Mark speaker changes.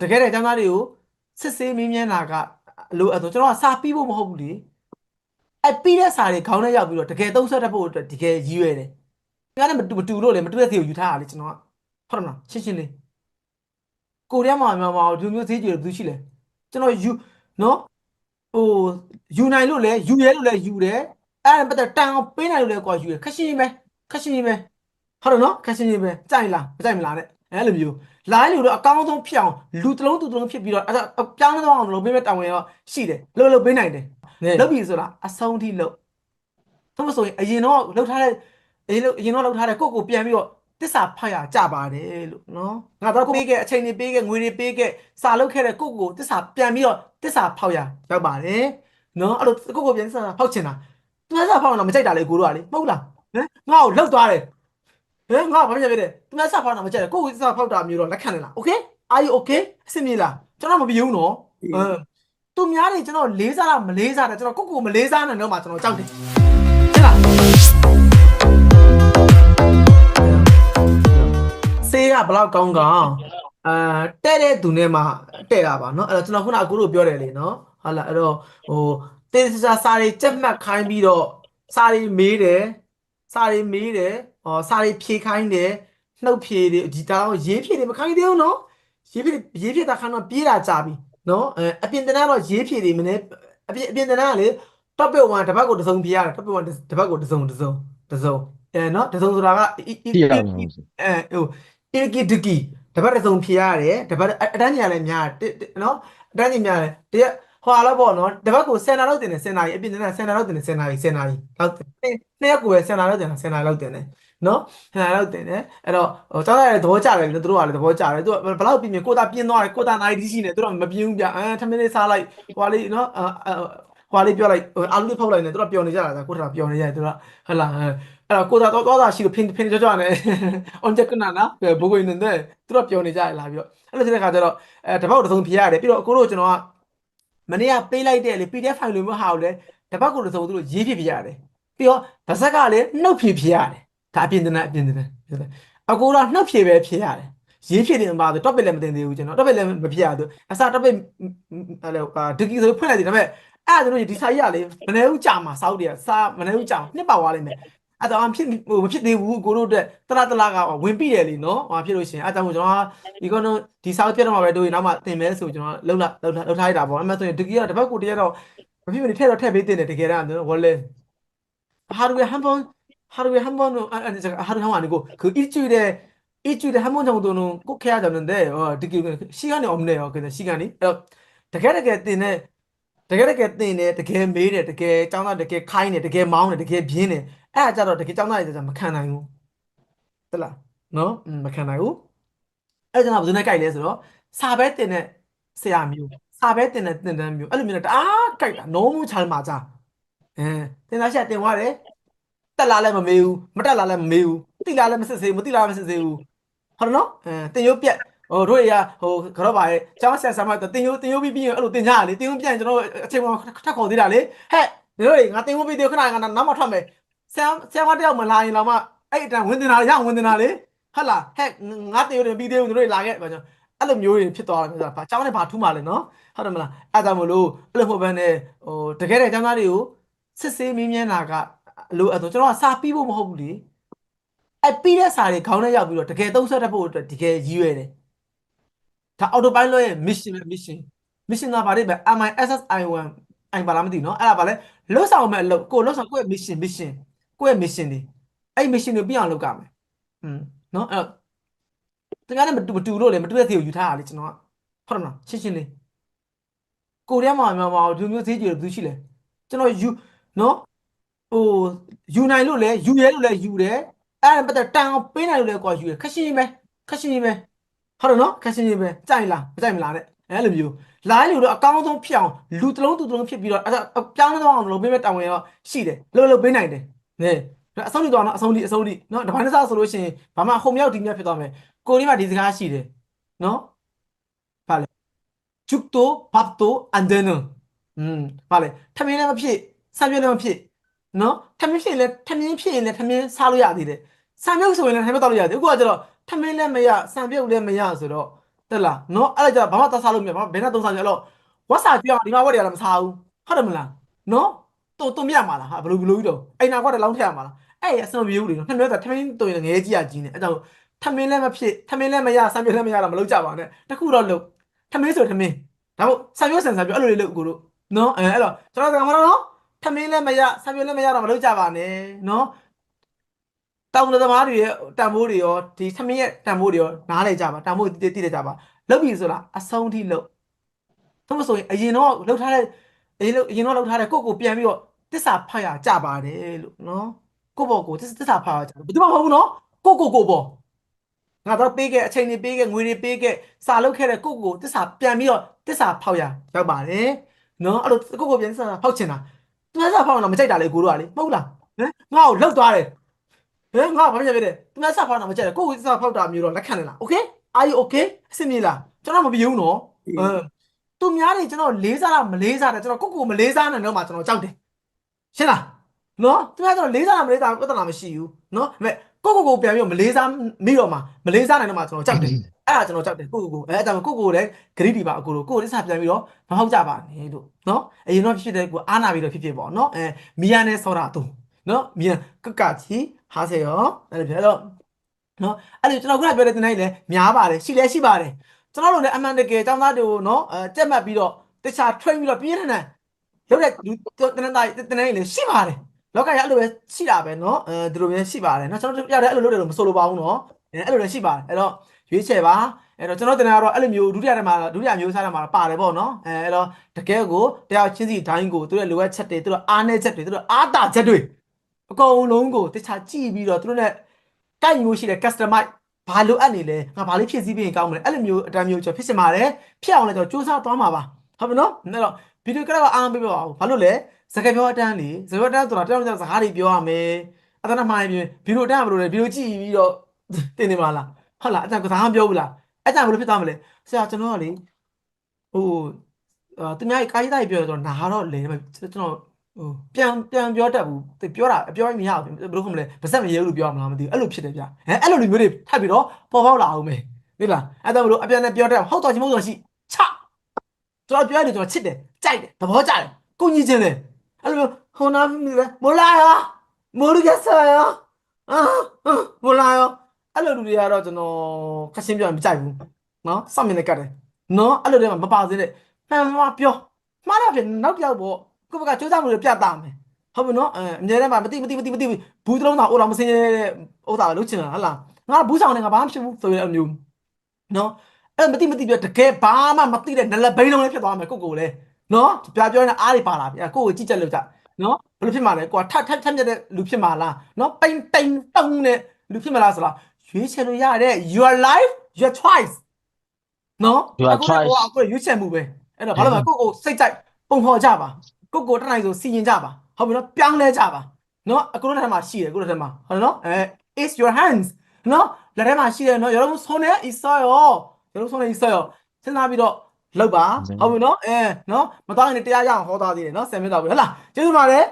Speaker 1: တကယ်တဲ့ကျောင်းသားတွေကိုစစ်ဆေးမင်းမြန်းတာကလိုအဲ့ဆိုကျွန်တော်ကစာပြီးဖို့မဟုတ်ဘူးလေအဲ့ပြီးတဲ့စာတွေခေါင်းထဲရောက်ပြီးတော့တကယ်သုံးဆွဲတတ်ဖို့အတွက်တကယ်ရည်ရွယ်တယ်ငါနဲ့မတူလို့လေမတူတဲ့စီကိုယူထားတာလေကျွန်တော်ကဟုတ်တယ်မလားရှင်းရှင်းလေးကိုရီးယားမှာမြန်မာဒီမျိုးသေးကြည့်လို့ဘူးရှိလဲကျွန်တော်ယူနော်ဟိုယူနိုင်လို့လဲယူရဲလို့လဲယူတယ်အဲ့ဒါပတ်သက်တန်အောင်ပေးနိုင်လို့လဲကွာယူရခက်ရှင်းပဲခက်ရှင်းပဲဟုတ်တယ်နော်ခက်ရှင်းပဲကြိုက်လားမကြိုက်မလားတဲ့အဲ့လိုမျိုးလိုင်းလူတော့အကောင်းဆုံးဖြစ်အောင်လူတစ်လုံးသူတစ်လုံးဖြစ်ပြီးတော့အဲ့ပြောင်းလဲတော့အောင်လုပ်ပေးမဲ့တာဝန်ရောရှိတယ်လုပ်ပေးနိုင်တယ်လုပ်ပြီဆိုတာအဆုံးထိလုပ်သို့မဆိုရင်အရင်တော့လှုပ်ထားတဲ့အရင်တော့လှုပ်ထားတဲ့ကိုပြန်ပြီးတော့တစ္ဆာဖတ်ရကြပါတယ်လို့နော်ငါတော့ကိုပေးခဲ့အချိန်တွေပေးခဲ့ငွေတွေပေးခဲ့စာလုပ်ခဲ့တဲ့ကိုတစ္ဆာပြန်ပြီးတော့တစ္ဆာဖောက်ရရောက်ပါတယ်နော်အဲ့လိုကိုပြန်တစ္ဆာဖောက်ချင်တာသူတစ္ဆာဖောက်တော့မကြိုက်တာလေကိုတို့ကလေမဟုတ်လားဟမ်ငါ့ကိုလှုပ်သွားတယ်ငါဘာဖြစ်လဲသူတစ္ဆာဖောက်တာမကြိုက်တယ်ကိုတစ္ဆာဖောက်တာမျိုးတော့လက်ခံနေလားโอเค are you okay အဆင်ပြေလားကျွန်တော်မပြေဘူးနော်သူများတွေကျွန်တော်လေးစားတာမလေးစားတယ်ကျွန်တော်ကိုမလေးစားနိုင်တော့မှကျွန်တော်ကြောက်တယ်ဟုတ်လားဆေးကဘလောက်ကောင်းကောင်းတဲ့တဲ့သူနဲ့မှတဲ့တာပါเนาะအဲ့တော့ကျွန်တော်ခုနကကိုတို့ပြောတယ်လေเนาะဟုတ်လားအဲ့တော့ဟိုတေးစာတွေကြက်မှတ်ခိုင်းပြီးတော့စာတွေမေးတယ်စာတွေမေးတယ်စာတွေဖြေခိုင်းတယ်နှုတ်ဖြေတွေဒီတောင်ရေးဖြေတွေမခိုင်းသေးဘူးเนาะရေးဖြေတာခိုင်းတော့ပြေးတာကြာပြီเนาะအပြင်တန်းတော့ရေးဖြေတွေမနေ့အပြင်တန်းကလေ topic 1တစ်ပတ်ကိုတစ်စုံဖြေရတယ် topic 1တစ်ပတ်ကိုတစ်စုံเนาะတစ်စုံဆိုတာကသ
Speaker 2: ိရမှာမ
Speaker 1: ဟို Iki Duki တပတ်တစ်စုံဖြေရတယ်တပတ်အတန်းကြီးလည်းများနော်အတန်းကြီးများတယ်တရက်ဟွာတော့ပေါ့နော်တပတ်ကို10နာရီလောက်တင်တယ်10နာရီအပြင်တင်တယ်10နာရီလောက်တင်တယ်10နာရီ10နာရီလောက်နှစ်ရက်ကိုပဲ10နာရီလောက်တင်တယ်10နာရီလောက်တင်တယ်နော်10နာရီလောက်တင်တယ်အဲ့တော့ဟိုကျောင်းသားတွေသဘောကျတယ်သူတို့ကလည်းသဘောကျတယ်သူကဘယ်လောက်ပြင်းကိုတာပြင်းသွားတယ်ကိုတာနိုင်ဒီရှိနေသူတို့ကမပြင်းဘူးဗျထမင်းလေးစားလိုက်ဟွာလေးနော်ဟွာလေးပြောလိုက်အာလူလေးဖောက်လိုက်နေသူတို့ပျော်နေကြတာကိုတာပျော်နေရတယ်သူတို့ဟလာအဲ့တော့ကိုသာတော့တာရှိလို့ဖင်ကြောနဲ့ on check နာနာဘိုးကိုနေတယ်သူတို့ပျော်နေကြရလာပြီးတော့အဲ့လိုဖြစ်တဲ့ခါကျတော့တပတ်တစ်စုံဖြေရတယ်ပြီးတော့ကိုတို့ကျွန်တော်ကမနေ့ကပေးလိုက်တဲ့လေ PDF ဖိုင်လိုမျိုးဟာကိုလေတပတ်ကိုတစ်စုံသူတို့ရေးဖြေရတယ်ပြီးတော့ဗဇက်ကလည်းနှုတ်ဖြေရတယ်ဒါအပြင်တင်အကိုတော့နှုတ်ဖြေပဲဖြေရတယ်ရေးဖြေတယ်မှာဆို topic လည်းမတင်သေးဘူးကျွန်တော် topic လည်းမဖြေရဘူးအစား topic အဲ့လိုဒကီဆိုဖွင့်လိုက်တယ်ဒါပေမဲ့အဲ့ဒါတို့ဒီစာကြီးကလေမနေဘူးကြာမှာစောက်တယ်စာမနေဘူးကြာနှစ်ပါသွားလိမ့်မယ်အဲ့တော့မဖြစ်သေးဘူးကိုတို့အတွက်တလားကဝင်ပြီးတယ်လीနော်ဟာဖြစ်လို့ရှိရင်အဲ့ကြောင့်ကျွန်တော်ဒီကတော့ဒီစာပြတ်တော့မှာပဲတို့ရင်နောက်မှသင်မယ်ဆိုကျွန်တော်လှုပ်ထားရတာပေါ့အဲ့မဲ့ဆိုရင်တကယ်တော့တပတ်ကိုတရက်တော့မဖြစ်မနေထည့်ပေးတင်တယ်တကယ်တော့ဝလဲ하루에 한 번은 아니 제가 하루에 한 번 아니고 그 일주일에 한 번 정도는 꼭 해야 되는데 듣기 시간이 없네요. 근데 시간이 되게 뜨네. 되게 매일에 되게 짱나 되게 카이네 되게 마음에 되게 비네. 아 자로 되게 짱나 이제 좀 칸나요. 对လား နော်မခံနိုင်ဘူးအဲ့ကျွန်တော်ဘယ်သူနဲ့ကြိုက်လဲဆိုတော့စာပဲတင်တဲ့ဆရာမျိုးစာပဲတင်တဲ့သင်တန်းမျိုးအဲ့လိုမျိုးနဲ့တအားကြိုက်တာနိုးမှုချမ်းမှာကြာတင်သားရှာတင်သွားတယ်တက်လာလည်းမမေးဘူးမတက်လာလည်းမမေးဘူးတိလာလည်းမစစ်ဆေးဘူးမတိလာလည်းမစစ်ဆေးဘူးဟုတ်တယ်နော်တင်ရုပ်ပြက်တို့တွေကကတော့ပါရဲ့ကျောင်းဆရာဆရာမတင်ရုပ်ပြီးရင်အဲ့လိုတင်ကြရလေတင်ရုပ်ပြက်ရင်ကျွန်တော်အချိန်မှထပ်ခေါ်သေးတာလေဟဲ့တို့တွေငါတင်ရုပ်ပြီးသေးခဏကနောက်မှထွက်မယ်ဆရာမတယောက်မလာရင်တော့မှအဲ့အတန်းဝင်တင်တာရဝင်တင်တာလေဟုတ်လားဟဲ့ငါတင်ရုပ်ပြီးသေးဘူးတို့တွေလာခဲ့ပါကျွန်တော်အဲ့လိုမျိုးတွေဖြစ်သွားတယ်ဆိုတာကျောင်းနဲ့ဘာထူးမှလဲနော်ဟုတ်တယ်မလားအဲ့ဒါမလို့အဲ့လိုမဟုတ်ဘဲနဲ့တကယ်တဲ့ကျောင်းသားတွေကိုစစ်ဆေးမင်းမြန်းတာကလိုအဲ့ဆိုကျွန်တော်ကစာပြီးဖို့မဟုတ်ဘူးလေအဲ့ပြီးတဲ့စာတွေခေါင်းထဲရောက်ပြီးတော့တကယ်သုံးဆွဲတတ်ဖို့အတွက်တကယ်ရည်ရွယ်တယ်ဒါ autopilot ရဲ့ mission ကဘာလဲပဲ MISSI1 အိမ်ပါလားမသိနော်အဲ့ဒါဘာလဲလွတ်ဆောင်မဲ့အလုပ်ကိုလွတ်ဆောင်ကိုယ့်ရဲ့ mission ကိုယ့်ရဲ့ mission တွေအဲ့ mission တွေပြအောင်လုပ်ကြမယ်နော်အဲ့တကယ်လည်းမတူလို့လေမတူတဲ့စီကိုယူထားတာလေကျွန်တော်ကဟုတ်တယ်မလားရှင်းလေးကိုရီးယားမှာမြန်မာဒီမျိုးသေးကြည့်လို့ဘူးရှိလဲကျွန်တော်ယူနော်ဟိုယူနိုင်လို့လဲယူရဲလို့လဲယူတယ်အဲ့ဒါပတ်သက်တန်အောင်ပေးနိုင်လို့လဲကွာယူရခက်ရှင်းပဲဟုတ်တယ်နော်ခက်ရှင်းပဲကြိုက်လားမကြိုက်မလားတဲ့အဲ့လိုမျိုးလိုင်းလူတော့အကောင်းဆုံးဖြစ်အောင်လူတစ်လုံးသူတစ်လုံးဖြစ်ပြီးတော့ပြောင်းလဲတော့အောင်လုပ်ပေးမဲ့တာဝန်ရောရှိတယ်လုပ်ပေးနိုင်တယ်နဲအဆုံးထိတော့နော်အဆုံးထိနော်တပိုင်းတစ်စားဆိုလို့ရှိရင်ဘာမှဟုံမြောက်ဒီမြောက်ဖြစ်သွားမယ်ကိုရီးမှာဒီစကားရှိတယ်နော်ဗာလေ죽도 밥도 안 되는ဗာလေထမင်းလည်းမဖြစ်ဆံပြုတ်လည်းမဖြစ်နော်ထမင်းဖြစ်ရင်လည်းထမင်းစားလို့ရသေးတယ်ဆံပြုတ်ဆိုရင်လည်းထမင်းတောက်လို့ရသေးတယ်အခုကကျတော့ထမင်းလည်းမရဆံပြုတ်လည်းမရဆိုတော့ တက်လားနော်အဲ့ဒါကြဘာမှသစားလို့မရဘာဘယ်နဲ့သုံးစားကြလို့ဝက်စာကြည့်အောင်ဒီမှာဝက်တွေကလည်းမစားဘူးဟုတ်တယ်မလားနော်တူမြတ်မှာလားဟာဘယ်လိုကြီးတော့အိမ်နာကွက်တစ်လောင်းထည့်ရမှာလားအဲ့အစံမျိုးတွေနော်နှစ်မျိုးဆိုထမင်းတူရင်ငဲကြီးရကြီးနေအဲ့ကြောင့်ထမင်းလည်းမဖြစ်ထမင်းလည်းမရဆံပြလည်းမရတော့မလုပ်ကြပါနဲ့တခုတော့လုပ်ထမင်းဆိုထမင်းဒါမို့ဆံပြဆန်ပြအဲ့လိုလေးလုပ်ကိုတို့နော်အဲ့တော့ကျွန်တော်ကမလို့နော်ထမင်းလည်းမရဆံပြလည်းမရတော့မလုပ်ကြပါနဲ့နော်တောင်သမားတွေရဲ့တန်ဖိုးတွေရောဒီသမင်းရဲ့တန်ဖိုးတွေရောနားလည်ကြပါတန်ဖိုးတည်ကြပါလုပ်ပြီဆိုတာအဆုံးထိလုပ်သို့မဆိုရင်အရင်တော့လှုပ်ထားတဲ့အရင်တော့လှုပ်ထားတဲ့ကိုယ့်ကိုပြန်ပြီးတော့တစ္ဆာဖတ်ရကြပါတယ်လို့နော်ကိုယ့်ဘောကိုတစ္ဆာဖတ်ရကြတယ်ဘယ်သူမှမဟုတ်ဘူးနော်ကိုပေါ့ငါတော့ပေးခဲ့အချိန်တွေပေးခဲ့ငွေတွေပေးခဲ့စာလုပ်ခဲ့တဲ့ကိုတစ္ဆာပြန်ပြီးတော့တစ္ဆာဖောက်ရရောက်ပါတယ်နော်အဲ့လိုကိုပြန်တစ္ဆာဖောက်ချင်တာတစ္ဆာဖောက်တော့မကြိုက်တာလေကိုတို့ကလေမဟုတ်လားဟမ်ငါ့ကိုလှုပ်သွားတယ်ငါဘာဖြစ်လဲသူများစဖောက်တာမကြိုက်ဘူးကိုယ်စဖောက်တာမျိုးတော့လက်ခံတယ်လား okay are you okay အဆင်ပြေလားကျွန်တော်မပြေဘူးနော်သူများတွေကျွန်တော်လေးစားတာမလေးစားတယ်ကျွန်တော်ကိုမလေးစားနိုင်တော့မှကျွန်တော်ကြောက်တယ်ရှင်းလားနော်သူများကျွန်တော်လေးစားတာမလေးစားပြဿနာမရှိဘူးနော်ဒါပေမဲ့ကိုပြန်ပြီးတော့မလေးစားမိတော့မှမလေးစားနိုင်တော့မှကျွန်တော်ကြောက်တယ်အဲ့ဒါကျွန်တော်ကြောက်တယ်ကိုအဲ့ဒါကိုလည်းဂရိတီပါအကိုတို့ကိုလက်စားပြန်ပြီးတော့မဟုတ်ကြပါနဲ့လို့နော်အရင်တော့ဖြစ်တဲ့ကိုအားနာပြီးတော့ဖြစ်ပေါ့နော်မီယာနဲ့ဆောတာသူနော်မီယာကကြီး하세요အဲ့လိုပြောတော့နော်အဲ့လိုကျွန်တော်ခုနပြောတဲ့တင်တိုင်းလည်းများပါတယ်ရှိပါတယ်ကျွန်တော်တို့လည်းအမှန်တကယ်ចောင်းသားတွေကိုနော်တက်မှတ်ပြီးတော့တခြား train ပြီးတော့ပြင်းထန်လုပ်တဲ့တင်တိုင်းလည်းရှိပါတယ်လောကရအဲ့လိုပဲရှိတာပဲနော်ဒီလိုပဲရှိပါတယ်နော်ကျွန်တော်ရတယ်အဲ့လိုလုပ်တယ်လို့မဆိုလိုပါဘူးနော်အဲ့လိုလည်းရှိပါတယ်အဲ့တော့ရွေးချယ်ပါအဲ့တော့ကျွန်တော်တင်တာကတော့အဲ့လိုမျိုးဒုတိယမျိုးစားတယ်မှာပါတယ်ပေါ့နော်အဲ့တော့တကယ်ကိုတရားချင်းစီတိုင်းကိုသူတို့လိုအပ်ချက်တွေသူတို့အားနည်းချက်တွေသူတို့အားတာချက်တွေအကုန်လုံးကိုတခြားကြည့်ပြီးတော့သူတို့ ਨੇ ကိုက်မျိုးရှိတဲ့ customize ဘာလိုအပ်နေလဲငါဘာလေးဖြည့်ဆည်းပြီးရင်ကောင်းမလဲအဲ့လိုမျိုးအတန်းမျိုးကျွန်တော်ဖြစ်စင်ပါတယ်ဖြစ်အောင်လည်းကျွန်တော်စူးစမ်းသွားမှာပါဟုတ်ပြီနော်အဲ့တော့ဗီဒီယိုကလည်းအားမပေးပါဘူးဘာလို့လဲစကားပြောအတန်းလေစကားအတန်းဆိုတာတယောက်စကားတွေပြောရမယ်အတန်းမှန်ပြင်ဗီဒီယိုအတန်းဘယ်လိုလဲဗီဒီယိုကြည့်ပြီးတော့တင်နေမှာလားဟုတ်လားအတန်းကစားမပြောဘူးလားအဲ့တန်းဘယ်လိုဖြစ်သွားမလဲဆရာကျွန်တော်ကလေဟိုသူများကာကြီးသားကြီးပြောတယ်ဆိုတော့နားတော့လေကျွန်တော်ဟိုပြန်ပြောတတ်ဘူးပြောတာပြောမရဘူးဘယ်လိုခေါ်မလဲပါစက်မရဲဘူးလို့ပြောမှာမသိဘူးအဲ့လိုဖြစ်တယ်ဗျအဲ့လိုလူမျိုးတွေထပ်ပြီးတော့ပေါ်ပေါက်လာအောင်မယ်သိလားအဲ့တော့ဘလို့အပြန်နဲ့ပြောတတ်ဟုတ်တော်ချင်းမဟုတ်တော်ရှိချကျွန်တော်ပြောရတယ်ကျွန်တော်ချစ်တယ်ကြိုက်တယ်သဘောကျတယ်ကိုကြီးချင်းတယ်အဲ့လိုမျိုးဟိုနာမိုလာယာမိုလူကဆာယာအာမိုလာယာအဲ့လိုလူတွေကတော့ကျွန်တော်ခရှင်းပြောရင်မကြိုက်ဘူးနော်စောင့်မြင်နေကြတယ်နော်အဲ့လိုတွေမှမပါသေးတဲ့မှန်မှပြောမှားတော့ဖြစ်နောက်တစ်ယောက်ပေါ့ကိုယ့်ဘက်ကစူးစမ်းမှုတွေပြတာမယ်ဟုတ်ပြီနော်အမြဲတမ်းမသိဘူးတစ်လုံးသားအိုတော်မစင်းရတဲ့ဥစ္စာလုပ်ချင်တာဟလားငါဘူးဆောင်နေငါဘာမှဖြစ်ဘူးဆိုရအမျိုးနော်အဲ့မသိပြောတကယ်ဘာမှမသိတဲ့နလဘိန်းလုံးလေးဖြစ်သွားမယ်ကိုလည်းနော်ပြောရင်အားတွေပါလာပြီကိုကြည့်ချက်လို့ကြနော်ဘယ်လိုဖြစ်မှာလဲကိုကထမြက်တဲ့လူဖြစ်မှာလားနော်ပိန်တိန်တုံးတဲ့လူဖြစ်မှာလားဆိုတော့ရွေးချယ်လို့ရတဲ့ your life your choice နော်အခုရွေးချယ်မှုပဲအဲ့တော့ဘာလို့လဲကိုစိတ်ကြိုက်ပုံဖော်ကြပါကိုတနိုင်ဆိုစီရင်ကြပါဟုတ်ပြီနော်ပြောင်းလဲကြပါနော်အခုတို့ထဲမှာရှိတယ်ကိုတို့ထဲမှာဟုတ်တယ်နော်it's your hands နော်လက်ထဲမှာရှိတယ်နော်여러분 손에 있어요 여러분 손에 있어요စဉ်းစားပြီးတော့လောက်ပါဟုတ်ပြီနော်နော်မတော်ရင်တရားရအောင်ဟောသားသေးတယ်နော်10မိနစ်တော့ပြီဟုတ်လားကျေးဇူးပါတယ်